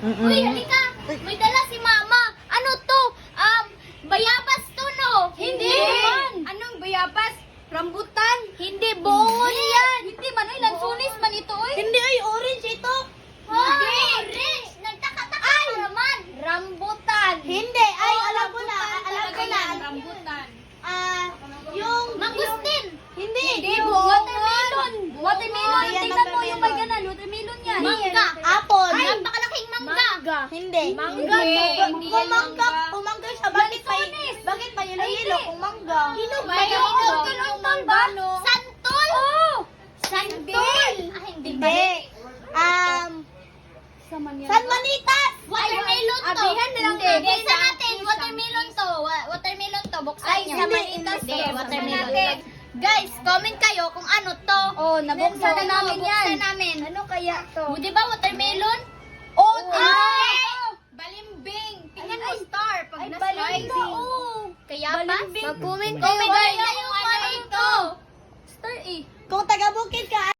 Uy, halika. May dala si mama. Ano to? Bayabas to, no? Hindi. Anong bayabas? Rambutan? Hindi, bongon yan. Hindi man, oy, lansunis man ito, oy. Hindi, ay, orange ito. Hindi. Orange. Nagtaka-taka ka naman. Rambutan. Hindi, ay alam ko na, alam ko na. Rambutan. Yung Mangustin. hindi, Watermelon. Watermelon. Ayan, Tingnan mo yung may watermelon. ganan. Watermelon yan. Mangga. apple. Ay, napakalaking mangga. Hindi. Mangga. Hindi Kung yan mangga, mangga. kung mangga siya, bakit pa yelo-yelo kung mangga? Yung mangga. Santol. Santol. Hindi. Hindi. Saman yan. San Manitas! Watermelon to. Abihan na lang Hindi. natin. Buksan natin. Watermelon to. Watermelon to. Buksan Ay, niyo. sa Manitas Hindi, to. watermelon Natin. to. Guys, comment kayo kung ano to. Oh, nabuksan na namin yan. Buksan namin. Ano kaya to? Di ba watermelon? Oh, Balimbing. Tingnan mo star. Pag Ay, na-star. balimbing. Kaya pa? Balimbing. Mag-comment Comment kayo. kayo.